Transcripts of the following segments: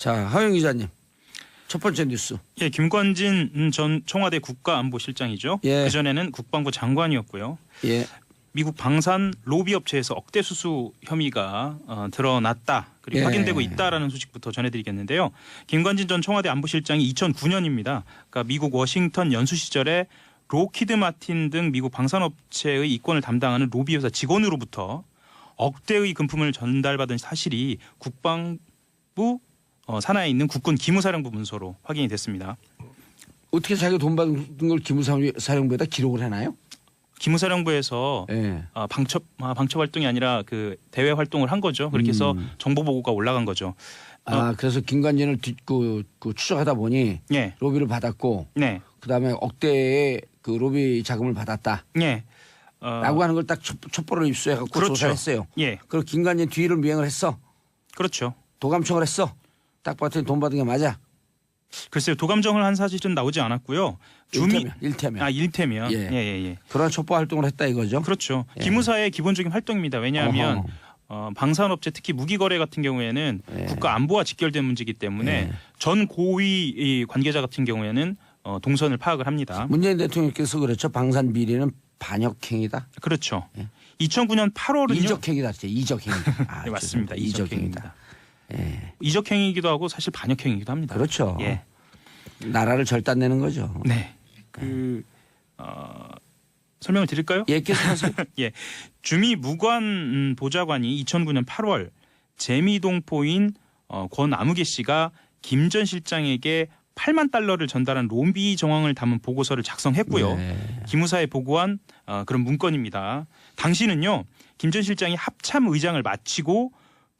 자, 하영 기자님. 첫 번째 뉴스. 예, 김관진 전 청와대 국가안보실장이죠. 예. 그전에는 국방부 장관이었고요. 예. 미국 방산 로비 업체에서 억대 수수 혐의가 드러났다. 그리고 예. 확인되고 있다라는 소식부터 전해드리겠는데요. 김관진 전 청와대 안보실장이 2009년입니다. 그러니까 미국 워싱턴 연수 시절에 로키드 마틴 등 미국 방산업체의 이권을 담당하는 로비회사 직원으로부터 억대의 금품을 전달받은 사실이 국방부 산하에 있는 국군 기무사령부 문서로 확인이 됐습니다. 어떻게 자기가 돈 받은 걸 기무사령부에다 기록을 해나요? 기무사령부에서 예. 방첩 활동이 아니라 그 대외 활동을 한 거죠. 그렇게 해서 정보 보고가 올라간 거죠. 그래서 김관진을 추적하다 보니 예. 로비를 받았고 네. 그다음에 억대의 그 로비 자금을 받았다. 예. 라고 하는 걸 딱 첩보를 입수해갖고 그렇죠. 조사했어요. 예. 그리고 김관진 뒤를 미행을 했어. 그렇죠. 도감청을 했어. 딱 봤더니 돈 받은 게 맞아. 글쎄요. 도감정을 한 사실은 나오지 않았고요. 일테면. 일테면. 예. 예. 그런 첩보 활동을 했다 이거죠. 그렇죠. 예. 기무사의 기본적인 활동입니다. 왜냐하면 방산업체 특히 무기거래 같은 경우에는 예. 국가 안보와 직결된 문제이기 때문에 예. 전 고위 관계자 같은 경우에는 동선을 파악을 합니다. 문재인 대통령께서 그렇죠. 방산 비리는 반역행위다. 그렇죠. 예. 2009년 8월은요. 이적행위다. 이적행위. 네, 맞습니다. 이적행위입니다. 예. 이적행위이기도 하고 사실 반역행위이기도 합니다. 그렇죠. 예. 나라를 절단내는 거죠. 네. 설명을 드릴까요? 예, 계속하세요. 예. 주미 무관 보좌관이 2009년 8월 재미동포인 권아무개 씨가 김 전 실장에게 8만 달러를 전달한 로비 정황을 담은 보고서를 작성했고요. 네. 기무사에 보고한 그런 문건입니다. 당시는요. 김 전 실장이 합참 의장을 마치고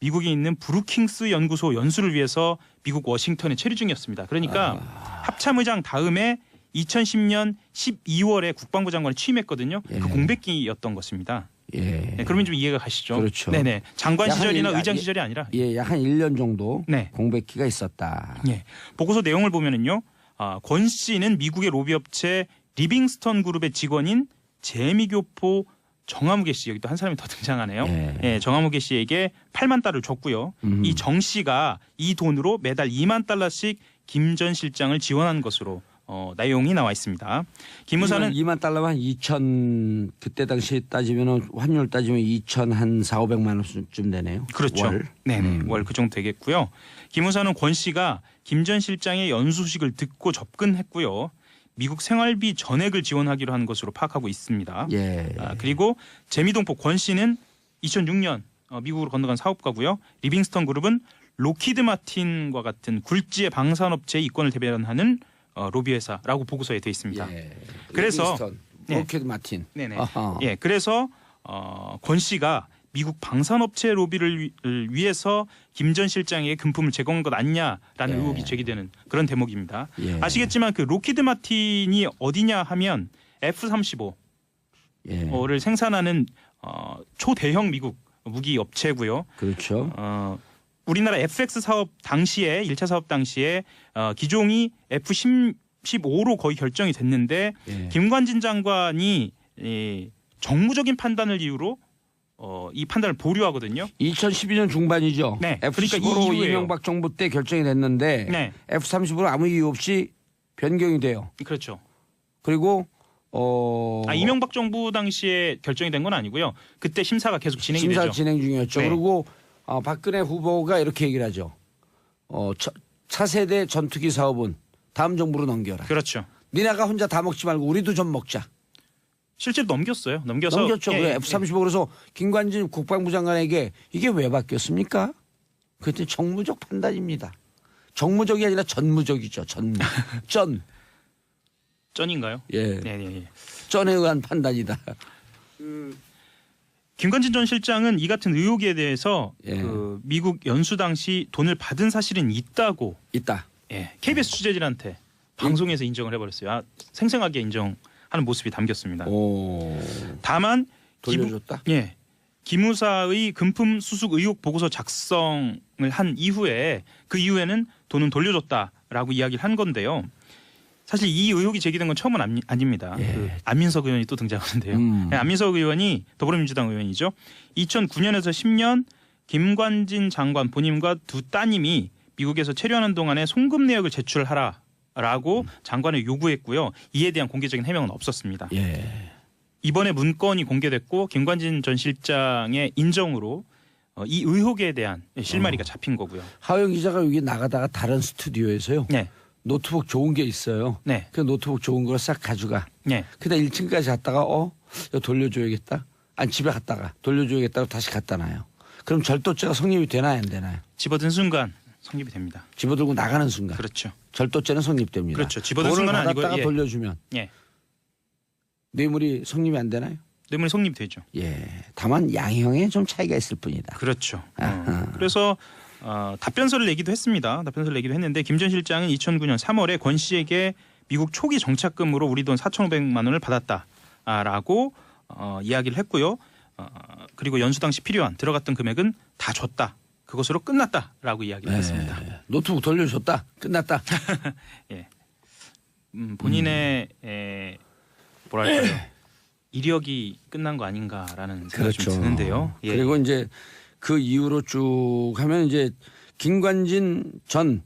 미국에 있는 브루킹스 연구소 연수를 위해서 미국 워싱턴에 체류 중이었습니다. 그러니까 합참 의장 다음에 2010년 12월에 국방부 장관을 취임했거든요. 예. 그 공백기였던 것입니다. 예. 네, 그러면 좀 이해가 가시죠? 그렇죠. 네네. 장관 약한 시절이나 의장 시절이 아니라. 예, 약 한 1년 정도 네. 공백기가 있었다. 예. 보고서 내용을 보면은요. 권 씨는 미국의 로비업체 리빙스턴 그룹의 직원인 재미교포 정아무개 씨, 여기 또 한 사람이 더 등장하네요. 예. 정아무개 씨에게 8만 달러를 줬고요. 이 정 씨가 이 돈으로 매달 2만 달러씩 김 전 실장을 지원한 것으로 내용이 나와 있습니다. 기무사는 2만 달러면 2천 그때 당시 따지면 환율 따지면 2천 한 4,500만 원쯤 되네요. 그렇죠. 월. 네네. 월 그 정도 되겠고요. 기무사는 권 씨가 김 전 실장의 연수식을 듣고 접근했고요. 미국 생활비 전액을 지원하기로 한 것으로 파악하고 있습니다. 예. 그리고 재미동포 권 씨는 2006년 미국으로 건너간 사업가고요. 리빙스턴 그룹은 로키드 마틴과 같은 굴지의 방산업체의 이권을 대변하는 로비회사라고 보고서에 되어 있습니다. 예. 그래서 로켓 마틴. 네네. 아하. 예, 그래서 권 씨가 미국 방산업체 로비를 위해서 김 전 실장에게 금품을 제공한 것 아니냐라는 의혹이 제기되는 그런 대목입니다. 예. 아시겠지만 그 로키드 마틴이 어디냐 하면 F-35를 예. 생산하는 초대형 미국 무기 업체고요. 그렇죠. 우리나라 FX 사업 당시에 1차 사업 당시에 기종이 F-15로 거의 결정이 됐는데 예. 김관진 장관이 정무적인 판단을 이유로 이 판단을 보류하거든요. 2012년 중반이죠. 네. F-15로 그러니까 이 이후에요. 이명박 정부 때 결정이 됐는데 네. F-35로 아무 이유 없이 변경이 돼요. 그렇죠. 그리고 이명박 정부 당시에 결정이 된 건 아니고요. 그때 심사가 계속 진행이 심사 되죠. 진행 중이었죠. 네. 그리고 박근혜 후보가 이렇게 얘기를 하죠. 차세대 전투기 사업은 다음 정부로 넘겨라. 그렇죠. 니네가 혼자 다 먹지 말고 우리도 좀 먹자. 실제로 넘겼어요. 넘겼죠. 그래, F-35 그래서 김관진 국방부 장관에게 이게 왜 바뀌었습니까? 그랬더니 정무적 판단입니다. 정무적이 아니라 전무적이죠. 전. 쩐인가요? 예. 네. 전에 의한 판단이다. 김관진 전 실장은 이 같은 의혹에 대해서 예. 미국 연수 당시 돈을 받은 사실은 있다고 있다. KBS 취재진한테 방송에서 인정을 해버렸어요. 생생하게 인정하는 모습이 담겼습니다. 다만 돌려줬다. 기무사의 금품 수수 의혹 보고서 작성을 한 이후에 그 이후에는 돈은 돌려줬다라고 이야기를 한 건데요. 사실 이 의혹이 제기된 건 처음은 아닙니다. 예. 안민석 의원이 또 등장하는데요. 안민석 의원이 더불어민주당 의원이죠. 2009년에서 10년 김관진 장관 본인과 두 따님이 미국에서 체류하는 동안에 송금 내역을 제출하라라고 장관에 요구했고요. 이에 대한 공개적인 해명은 없었습니다. 예. 이번에 문건이 공개됐고 김관진 전 실장의 인정으로 이 의혹에 대한 실마리가 잡힌 거고요. 하영 기자가 여기 나가다가 다른 스튜디오에서요. 네, 노트북 좋은 게 있어요. 네, 그 노트북 좋은 걸 싹 가져가. 네. 그다 1층까지 갔다가 이거 돌려줘야겠다. 아니 집에 갔다가 돌려줘야겠다고 다시 갖다 놔요. 그럼 절도죄가 성립이 되나요 안 되나요? 집어든 순간 성립이 됩니다. 집어들고 나가는 순간. 그렇죠. 절도죄는 성립됩니다. 그렇죠. 집어든 돈을 순간은 아니고, 받았다가 예. 돌려주면 예, 뇌물이 성립이 안 되나요? 뇌물이 성립되죠. 예. 다만 양형에 좀 차이가 있을 뿐이다. 그렇죠. 아하. 그래서 답변서를 내기도 했습니다. 답변서를 내기도 했는데 김 전 실장은 2009년 3월에 권 씨에게 미국 초기 정착금으로 우리 돈 4,500만 원을 받았다라고 이야기를 했고요. 그리고 연수 당시 필요한 들어갔던 금액은 다 줬다. 그것으로 끝났다라고 이야기를 했습니다. 노트북 돌려줬다. 끝났다. 예. 본인의 뭐랄까요. 이력이 끝난 거 아닌가라는 생각이 좀 드는데요. 예. 그리고 이제 그 이후로 쭉 하면 이제 김관진 전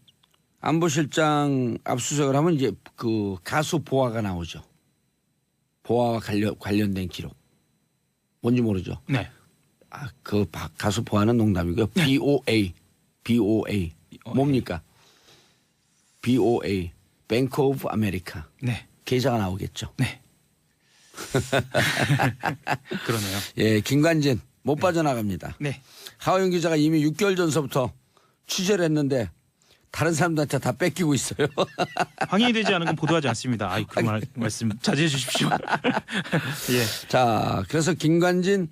안보실장 압수수색을 하면 이제 그 가수 보아가 나오죠. 보아와 관련된 기록. 뭔지 모르죠. 네. 그 가수 보아는 농담이고요. BOA. 뭡니까? BOA. Bank of America. 네. 계좌가 나오겠죠. 네. 그러네요. 예, 김관진 못 빠져나갑니다. 네. 하호영 기자가 이미 6개월 전서부터 취재를 했는데 다른 사람들한테 다 뺏기고 있어요. 확인이 되지 않은 건 보도하지 않습니다. 아이, 그 말씀 자제해 주십시오. 예. 자, 그래서 김관진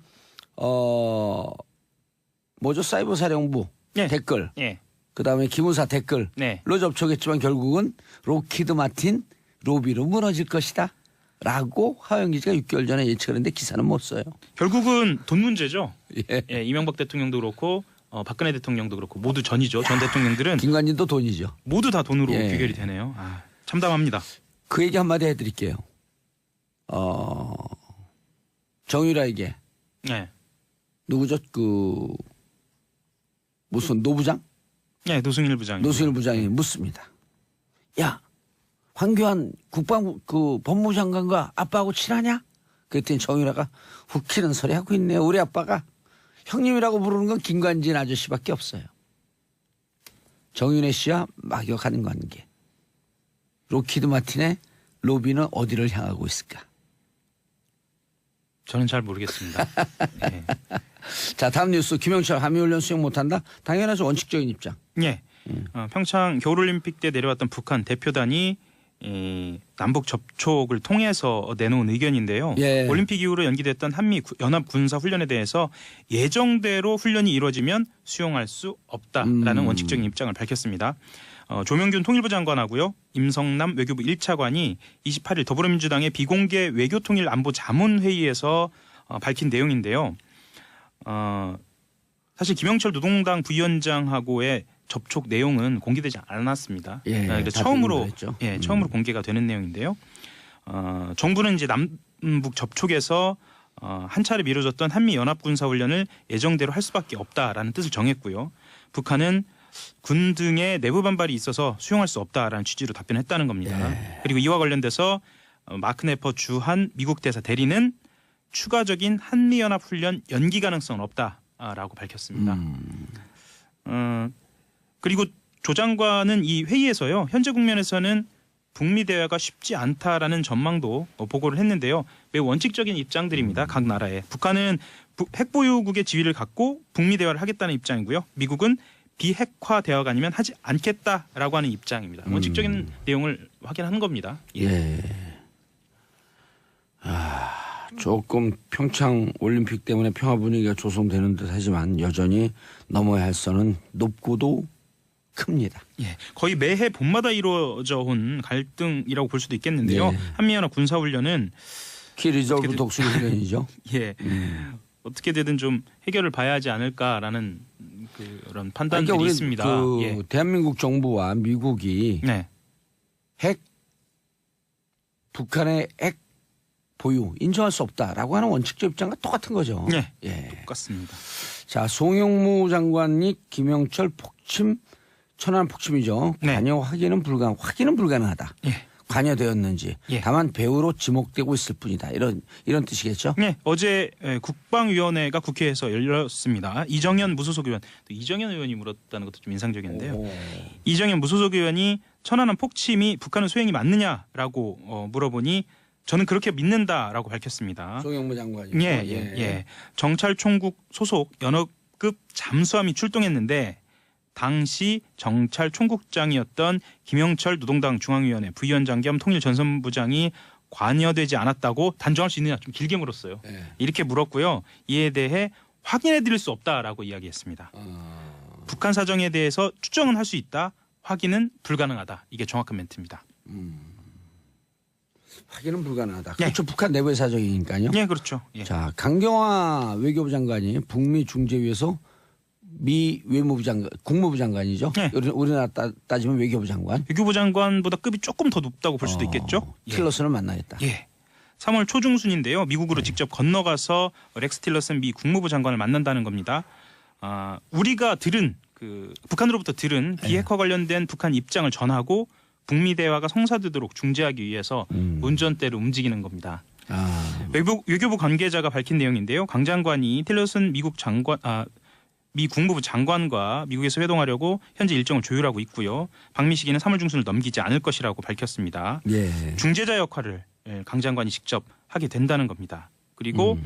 뭐죠? 사이버 사령부 예. 댓글, 예. 그다음에 기무사 댓글로 네. 접촉했지만 결국은 로키드 마틴 로비로 무너질 것이다. 라고 하호영 기자가 6개월 전에 예측을 했는데 기사는 못 써요. 결국은 돈 문제죠. 예. 예, 이명박 대통령도 그렇고 박근혜 대통령도 그렇고 모두 전이죠. 전 대통령들은 김관진도 돈이죠. 모두 다 돈으로 예. 귀결이 되네요. 참담합니다. 그 얘기 한마디 해드릴게요. 정유라에게 네. 누구죠? 그 무슨 노부장? 네, 노승일 부장이. 노승일 부장이 묻습니다. 야, 황교안 국방부 그 법무부 장관과 아빠하고 친하냐? 그랬더니 정유라가 웃기는 소리 하고 있네요. 우리 아빠가 형님이라고 부르는 건 김관진 아저씨밖에 없어요. 정윤혜 씨와 막역하는 관계. 로키드 마틴의 로비는 어디를 향하고 있을까? 저는 잘 모르겠습니다. 네. 자, 다음 뉴스. 김영철 한미훈련 수용 못한다? 당연하죠. 원칙적인 입장. 예. 평창 겨울올림픽 때 내려왔던 북한 대표단이 남북 접촉을 통해서 내놓은 의견인데요. 예. 올림픽 이후로 연기됐던 한미 연합 군사 훈련에 대해서 예정대로 훈련이 이루어지면 수용할 수 없다라는 원칙적인 입장을 밝혔습니다. 조명균 통일부 장관하고요. 임성남 외교부 1차관이 28일 더불어민주당의 비공개 외교통일 안보 자문회의에서 밝힌 내용인데요. 사실 김영철 노동당 부위원장하고의 접촉 내용은 공개되지 않았습니다. 예, 그래서 처음으로 공개가 되는 내용인데요. 정부는 이제 남북 접촉에서 한 차례 미뤄졌던 한미 연합 군사 훈련을 예정대로 할 수밖에 없다라는 뜻을 정했고요. 북한은 군 등의 내부 반발이 있어서 수용할 수 없다라는 취지로 답변했다는 겁니다. 예. 그리고 이와 관련돼서 마크 네퍼 주한 미국 대사 대리는 추가적인 한미 연합 훈련 연기 가능성은 없다라고 밝혔습니다. 그리고 조 장관은 이 회의에서요. 현재 국면에서는 북미 대화가 쉽지 않다라는 전망도 보고를 했는데요. 매우 원칙적인 입장들입니다. 각 나라에. 북한은 핵보유국의 지위를 갖고 북미 대화를 하겠다는 입장이고요. 미국은 비핵화 대화가 아니면 하지 않겠다라고 하는 입장입니다. 원칙적인 내용을 확인한 겁니다. 예. 조금 평창 올림픽 때문에 평화 분위기가 조성되는 듯 하지만 여전히 넘어야 할 선은 높고도 큽니다. 예, 거의 매해 봄마다 이루어져 온 갈등이라고 볼 수도 있겠는데요. 네. 한미연합 군사훈련은 키 리저브 독수리 훈련이죠. 예, 어떻게 되든 좀 해결을 봐야 하지 않을까라는 그런 판단들이 그러니까 우리 있습니다. 예. 대한민국 정부와 미국이 네, 북한의 핵 보유 인정할 수 없다라고 하는 원칙적 입장과 똑같은 거죠. 네, 예. 똑같습니다. 자, 송영무 장관이 김영철 폭침 천안 폭침이죠. 네. 관여 확인은 불가능하다. 예. 관여되었는지 예. 다만 배후로 지목되고 있을 뿐이다. 이런 뜻이겠죠. 네, 어제 국방위원회가 국회에서 열렸습니다. 이정현 무소속 의원, 또 이정현 의원이 물었다는 것도 좀 인상적인데요. 오. 이정현 무소속 의원이 천안함 폭침이 북한의 소행이 맞느냐라고 물어보니 저는 그렇게 믿는다라고 밝혔습니다. 송영무 장관이. 예. 정찰총국 소속 연합급 잠수함이 출동했는데 당시 정찰총국장이었던 김영철 노동당 중앙위원회 부위원장 겸 통일전선부장이 관여되지 않았다고 단정할 수 있느냐 좀 길게 물었어요. 예. 이렇게 물었고요. 이에 대해 확인해드릴 수 없다라고 이야기했습니다. 북한 사정에 대해서 추정은 할 수 있다. 확인은 불가능하다. 이게 정확한 멘트입니다. 확인은 불가능하다. 예. 그렇죠. 북한 내부의 사정이니까요. 예, 그렇죠. 예. 자, 강경화 외교부 장관이 북미 중재위에서 미 외무부 장관, 국무부 장관이죠. 네. 우리나라 따지면 외교부 장관. 외교부 장관보다 급이 조금 더 높다고 볼 수도 있겠죠. 예. 틸러슨을 만나겠다. 예. 3월 초중순인데요. 미국으로 직접 건너가서 렉스 틸러슨 미 국무부 장관을 만난다는 겁니다. 우리가 들은 북한으로부터 들은 비핵화 관련된 북한 입장을 전하고 북미 대화가 성사되도록 중재하기 위해서 운전대를 움직이는 겁니다. 외교부 관계자가 밝힌 내용인데요. 강 장관이 틸러슨 미 국무부 장관과 미국에서 회동하려고 현재 일정을 조율하고 있고요. 방미 시기는 3월 중순을 넘기지 않을 것이라고 밝혔습니다. 예. 중재자 역할을 강 장관이 직접 하게 된다는 겁니다. 그리고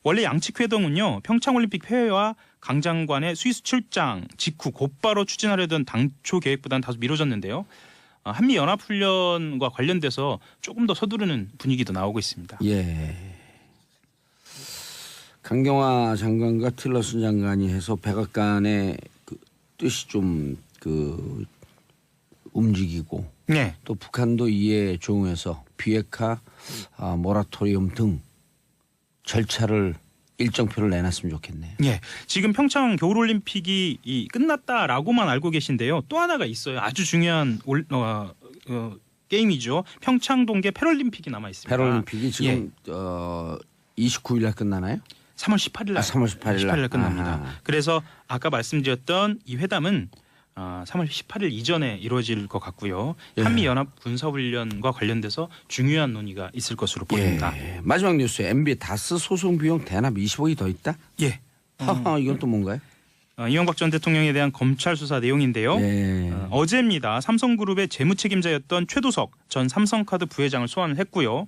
원래 양측 회동은요. 평창올림픽 폐회와 강 장관의 스위스 출장 직후 곧바로 추진하려던 당초 계획보다는 다소 미뤄졌는데요. 한미 연합훈련과 관련돼서 조금 더 서두르는 분위기도 나오고 있습니다. 예. 강경화 장관과 틸러슨 장관이 해서 백악관의 뜻이 좀 움직이고 네. 또 북한도 이에 조응해서 비핵화 모라토리움 등 절차를 일정표를 내놨으면 좋겠네요. 예. 지금 평창 겨울올림픽이 끝났다라고만 알고 계신데요. 또 하나가 있어요. 아주 중요한 게임이죠. 평창 동계 패럴림픽이 남아 있습니다. 패럴림픽이 지금 29일 날 끝나나요? 3월 18일 날. 3월 18일 날. 18일 날 끝납니다. 아하. 그래서 아까 말씀드렸던 이 회담은 3월 18일 이전에 이루어질 것 같고요. 예. 한미 연합 군사훈련과 관련돼서 중요한 논의가 있을 것으로 보입니다. 예. 마지막 뉴스. MB 다스 소송 비용 대납 20억이 더 있다? 예. 하하, 이건 또 뭔가요? 이명박 전 대통령에 대한 검찰 수사 내용인데요. 예. 어제입니다. 삼성그룹의 재무책임자였던 최도석 전 삼성카드 부회장을 소환을 했고요.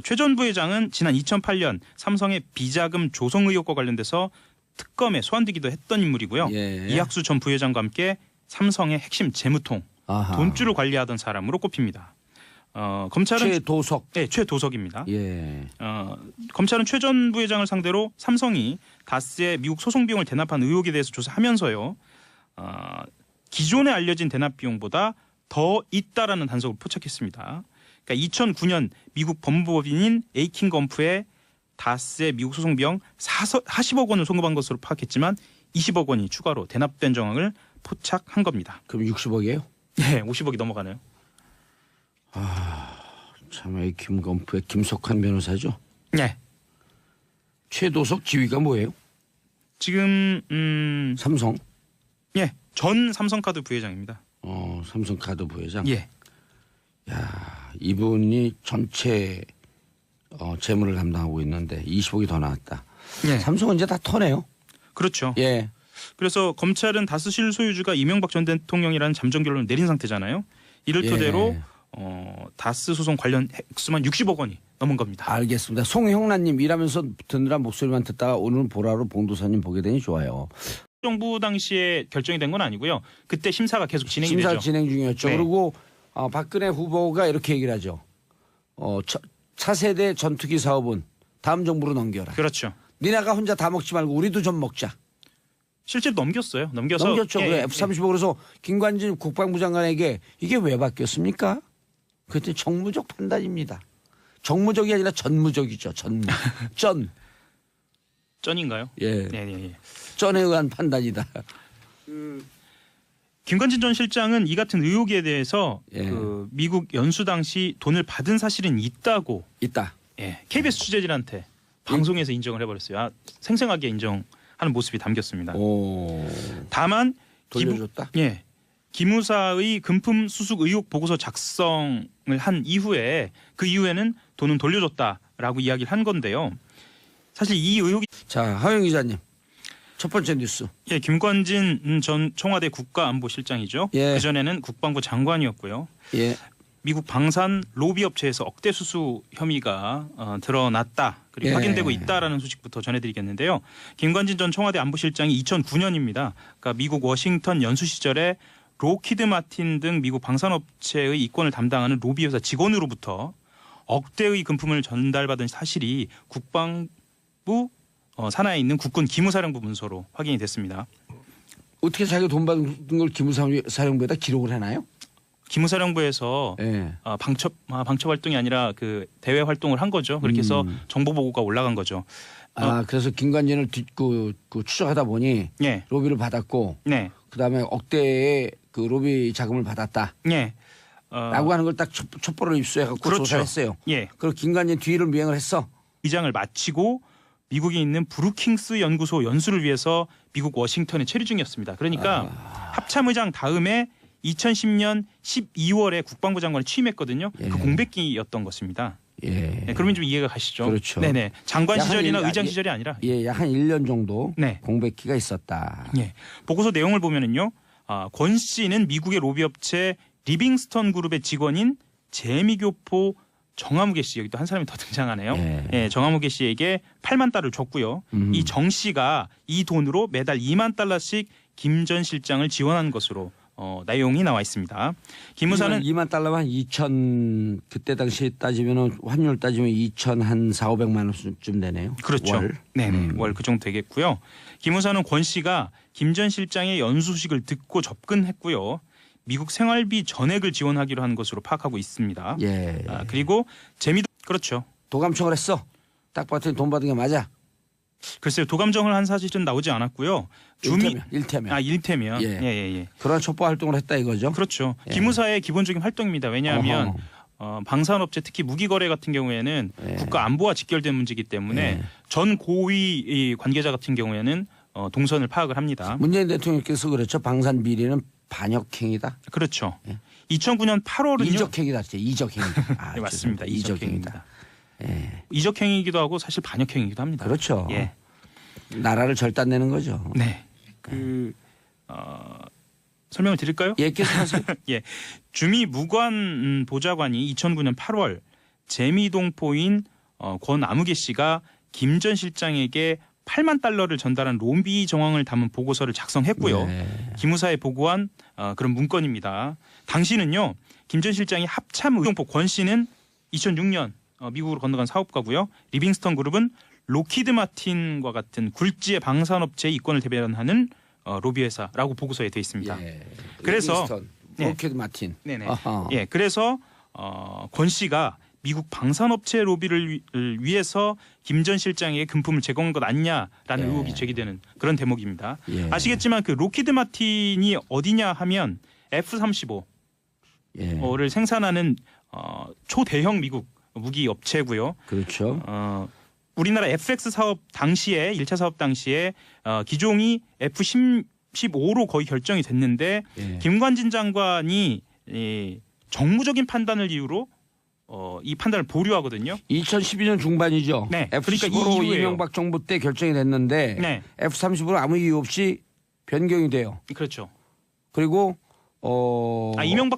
최 전 부회장은 지난 2008년 삼성의 비자금 조성 의혹과 관련돼서 특검에 소환되기도 했던 인물이고요. 예. 이학수 전 부회장과 함께 삼성의 핵심 재무통, 아하. 돈줄을 관리하던 사람으로 꼽힙니다. 검찰은 최도석. 네, 최도석입니다. 예. 검찰은 최 전 부회장을 상대로 삼성이 다스의 미국 소송 비용을 대납한 의혹에 대해서 조사하면서요. 기존에 알려진 대납 비용보다 더 있다라는 단서를 포착했습니다. 그러니까 2009년 미국 법무법인인 에이킹검프에 다스의 미국 소송 비용 40억 원을 송금한 것으로 파악했지만 20억 원이 추가로 대납된 정황을 포착한 겁니다. 그럼 60억이에요? 네, 50억이 넘어가네요. 참, 에이킹검프의 김석환 변호사죠? 네. 최도석 지위가 뭐예요? 지금 삼성. 예, 전 삼성카드 부회장입니다. 삼성카드 부회장. 예. 야, 이분이 전체 재무를 담당하고 있는데 20억이 더 나왔다. 예. 삼성은 이제 다 터네요. 그렇죠. 예. 그래서 검찰은 다스 실소유주가 이명박 전 대통령이라는 잠정 결론을 내린 상태잖아요. 이를 예. 토대로 다스 소송 관련 액수만 60억 원이 넘은 겁니다. 알겠습니다. 송형란님 일하면서 듣느라 목소리만 듣다가 오늘은 보라로 봉도사님 보게 되니 좋아요. 정부 당시에 결정이 된 건 아니고요. 그때 심사가 계속 진행이 심사 되죠. 진행 중이었죠. 네. 그리고 박근혜 후보가 이렇게 얘기를 하죠. 차세대 전투기 사업은 다음 정부로 넘겨라. 그렇죠. 니네가 혼자 다 먹지 말고 우리도 좀 먹자. 실제로 넘겼어요. 넘겼죠. 그래. F-35 그래서 김관진 국방부 장관에게 이게 왜 바뀌었습니까? 그랬더니 정무적 판단입니다. 정무적이 아니라 전무적이죠. 전. 쩐인가요? 예. 네. 전에 의한 판단이다. 김관진 전 실장은 이 같은 의혹에 대해서 예. 미국 연수 당시 돈을 받은 사실은 있다고 있다. KBS 취재진한테 방송에서 인정을 해버렸어요. 생생하게 인정하는 모습이 담겼습니다. 오. 다만 돌려줬다. 기무사의 금품 수수 의혹 보고서 작성을 한 이후에 그 이후에는 돈은 돌려줬다라고 이야기를 한 건데요. 사실 이 의혹이 자, 하영 기자님. 첫 번째 뉴스. 예, 김관진 전 청와대 국가안보실장이죠. 예. 그전에는 국방부 장관이었고요. 예. 미국 방산 로비 업체에서 억대 수수 혐의가 드러났다. 그리고 예. 확인되고 있다라는 소식부터 전해드리겠는데요. 김관진 전 청와대 안보실장이 2009년입니다. 그러니까 미국 워싱턴 연수 시절에 로키드 마틴 등 미국 방산업체의 이권을 담당하는 로비 회사 직원으로부터 억대의 금품을 전달받은 사실이 국방부 산하에 있는 국군 기무사령부 문서로 확인이 됐습니다. 어떻게 자기가 돈 받은 걸 기무사령부에다 기록을 해나요? 기무사령부에서 예. 방첩 활동이 아니라 그 대외 활동을 한 거죠. 그렇게 해서 정보 보고가 올라간 거죠. 그래서 김관진을 추적하다 보니 예, 로비를 받았고 네, 그다음에 억대의 그 로비 자금을 받았다. 예, 라고 하는 걸 딱 첩보를 입수해갖고 그렇죠. 조사했어요. 예, 그리고 김관진 뒤를 미행을 했어. 의장을 마치고 미국에 있는 브루킹스 연구소 연수를 위해서 미국 워싱턴에 체류 중이었습니다. 그러니까 합참의장 다음에 2010년 12월에 국방부 장관을 취임했거든요. 예. 그 공백기였던 것입니다. 예. 네, 그러면 좀 이해가 가시죠? 그렇죠. 네네. 장관 약 한 시절이나 일- 의장 시절이 아니라. 예, 약 한 1년 정도 네. 공백기가 있었다. 예. 보고서 내용을 보면은요. 권 씨는 미국의 로비업체 리빙스턴 그룹의 직원인 재미교포 정아무개 씨, 여기 또 한 사람이 더 등장하네요. 예. 예, 정아무개 씨에게 8만 달러를 줬고요. 이 정 씨가 이 돈으로 매달 2만 달러씩 김 전 실장을 지원한 것으로 내용이 나와 있습니다. 기무사는 2만 달러면 2천 그때 당시 따지면은 환율 따지면 2천 한 4,500만 원쯤 되네요. 그렇죠. 월. 네네. 월 그 정도 되겠고요. 기무사는 권 씨가 김 전 실장의 연수 소식을 듣고 접근했고요. 미국 생활비 전액을 지원하기로 한 것으로 파악하고 있습니다. 예. 그리고 그렇죠. 도감청을 했어. 딱 봤더니 돈 받은 게 맞아. 글쎄요. 도감정을 한 사실은 나오지 않았고요. 일테면. 일테면. 예. 예. 그런 첩보 활동을 했다 이거죠. 그렇죠. 예. 기무사의 기본적인 활동입니다. 왜냐하면 어허. 방산업체 특히 무기 거래 같은 경우에는 예. 국가 안보와 직결된 문제이기 때문에 예. 전 고위 이 관계자 같은 경우에는 동선을 파악을 합니다. 문재인 대통령께서 그랬죠. 방산 비리는 반역행위다. 그렇죠. 2009년 8월은요. 이적행위다. 진짜 이적행위다. 아, 네, 맞습니다. 죄송합니다. 이적행위입니다. 예. 이적행위이기도 하고 사실 반역행위이기도 합니다. 그렇죠. 예. 나라를 절단내는 거죠. 네. 설명을 드릴까요? 예, 계속하세요. 예. 주미 무관 보좌관이 2009년 8월 재미동포인 권아무개 씨가 김 전 실장에게 8만 달러를 전달한 로비 정황을 담은 보고서를 작성했고요. 네. 기무사에 보고한 그런 문건입니다. 당시는요. 김 전 실장이 합참 의용포 권 씨는 2006년 미국으로 건너간 사업가고요. 리빙스턴 그룹은 로키드 마틴과 같은 굴지의 방산업체의 이권을 대변하는 로비 회사라고 보고서에 되어 있습니다. 예. 그래서 로켓 마틴. 네네. 아하. 예, 그래서 권 씨가 미국 방산업체 로비를 위해서 김 전 실장에게 금품을 제공한 것 아니냐라는 예. 의혹이 제기되는 그런 대목입니다. 예. 아시겠지만 그 로키드 마틴이 어디냐 하면 F-35를 예. 생산하는 초대형 미국 무기 업체고요. 그렇죠. 우리나라 FX 사업 당시에 1차 사업 당시에 기종이 F-15로 거의 결정이 됐는데 예. 김관진 장관이 정무적인 판단을 이유로 이 판단을 보류하거든요. 2012년 중반이죠. 네. F-15로 그러니까 이 이후에요. 이명박 정부 때 결정이 됐는데 네, F-35로 아무 이유 없이 변경이 돼요. 그렇죠. 그리고 이명박